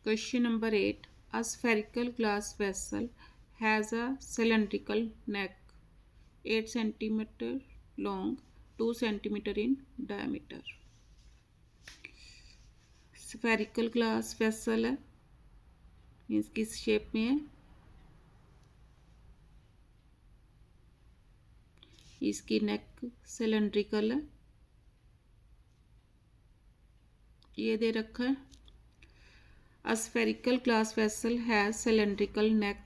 Question number 8. A spherical glass vessel has a cylindrical neck 8 cm long, 2 cm in diameter. Spherical glass vessel है, means किस shape में है, इसकी नेक cylindrical है, ये दे रखा है. A spherical glass vessel has cylindrical neck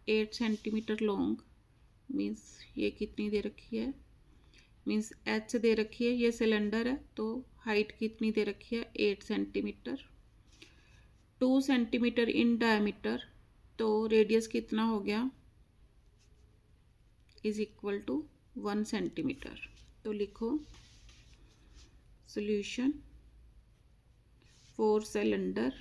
8 cm long, means ये कितनी दे रखी है, मीन्स एच दे रखी है, ये सिलेंडर है तो हाइट कितनी दे रखी है 8 सेंटीमीटर. 2 सेंटीमीटर इन डायमीटर, तो रेडियस कितना हो गया, इज इक्वल टू 1 सेंटीमीटर. तो लिखो solution for cylinder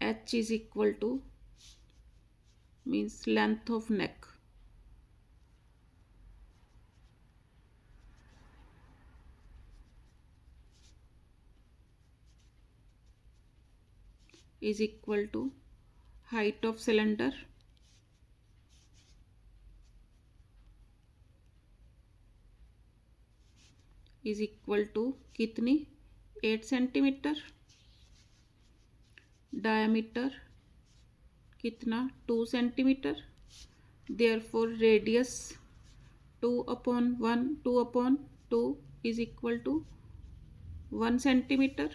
H is equal to means length of neck is equal to height of cylinder is equal to कितनी 8 सेंटीमीटर, डायमीटर कितना 2 centimetre, therefore radius 2/2 is equal to 1 centimeter.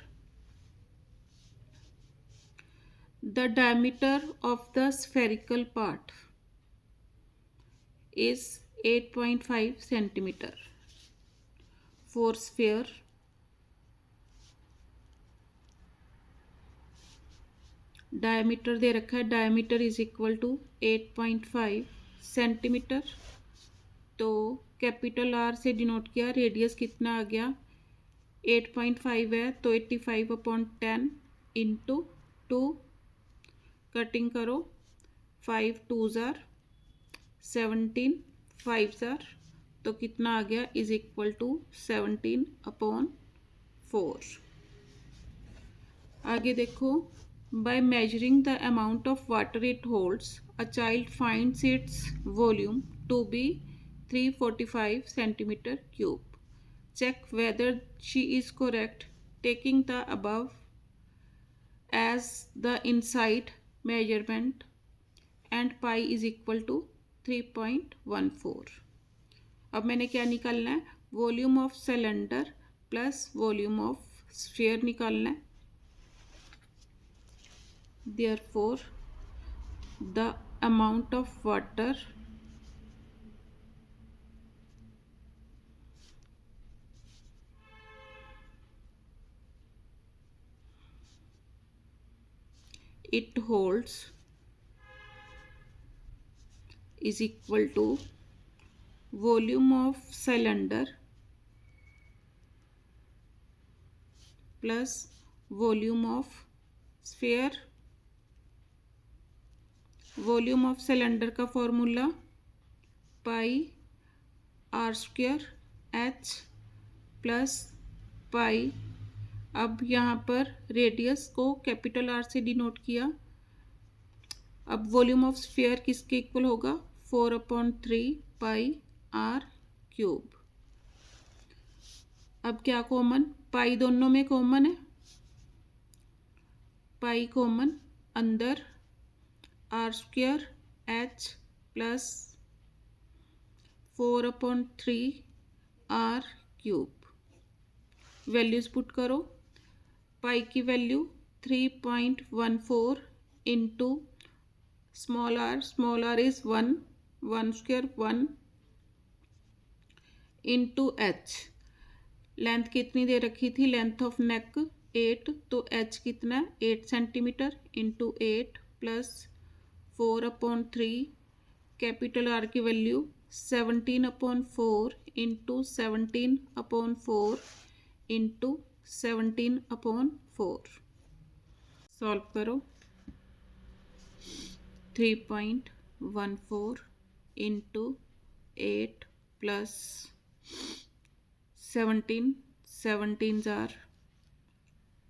The diameter of the spherical part is 8.5 centimeter. For sphere, diameter दे रखा है, diameter is equal to 8.5 centimetre. तो capital R से denote किया, radius कितना आ गया 8.5 है तो 85/10 इंटू 2, कटिंग करो 5 2s are 17, 5s are, तो कितना आ गया इज इक्वल टू 17/4. आगे देखो, by measuring the amount of water it holds, a child finds its volume to be 345 centimeter cube. Check whether she is correct, taking the above as the inside measurement and pi is equal to 3.14. अब मैंने क्या निकालना है, volume of cylinder plus volume of sphere निकालना है. Therefore, the amount of water it holds is equal to volume of cylinder plus volume of sphere. Volume of cylinder का formula pi r square H plus pi. अब यहाँ पर radius को capital R से denote किया. अब volume of sphere किसके equal होगा 4/3 पाई आर क्यूब. अब क्या कॉमन, पाई दोनों में कॉमन है, पाई कॉमन, अंदर R square H plus 4/3 R cube. Values put करो, पाई की value 3.14 into small R is 1 square 1 into H. Length कितनी दे रखी थी, लेंथ ऑफ नेक 8, तो एच कितना है 8 centimetre into 8 plus 4/3, capital R की वैल्यू 17/4 इंटू 17/4 इंटू 17/4. सॉल्व करो, 3.14 into 8 plus 17 17s are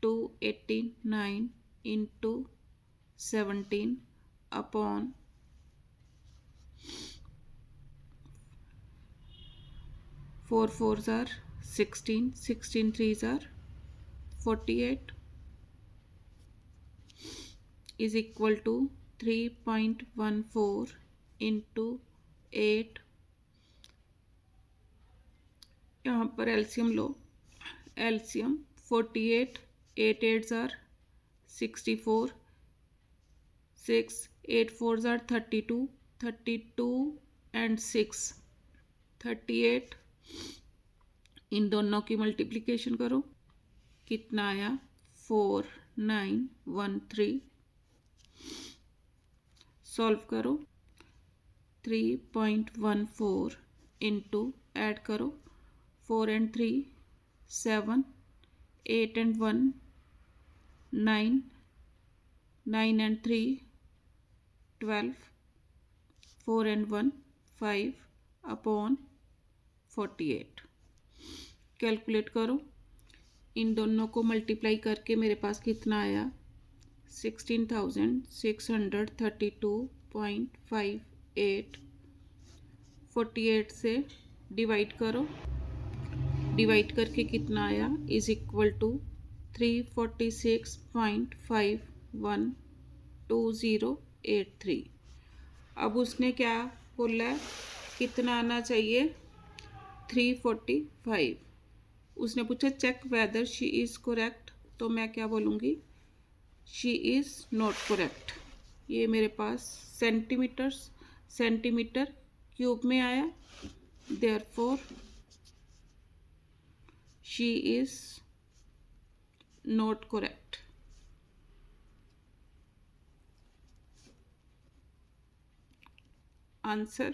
289 into 17 upon 4 fours are 16, 16 threes are 48 is equal to 3.14 into 8. यहाँ पर LCM low, LCM 48, 8 8s are 64, 6 8 4s are 32, 32 and 6 38. इन दोनों की multiplication करो, कितना आया 4913. Solve करो, 3.14 इंटू ऐड करो 4 and 3 7, 8 and 1 9, 9 and 3 12, 4 and 1 5 upon 48. Calculate करो, इन दोनों को मल्टीप्लाई करके मेरे पास कितना आया 16,632.58. 48 से डिवाइड करो, डिवाइड करके कितना आया इज इक्वल टू 346.512083. अब उसने क्या बोला है, कितना आना चाहिए 345. उसने पूछा check whether she is correct, तो मैं क्या बोलूँगी शी इज़ नॉट करेक्ट. ये मेरे पास सेंटीमीटर क्यूब में आया, therefore she is not correct. Answer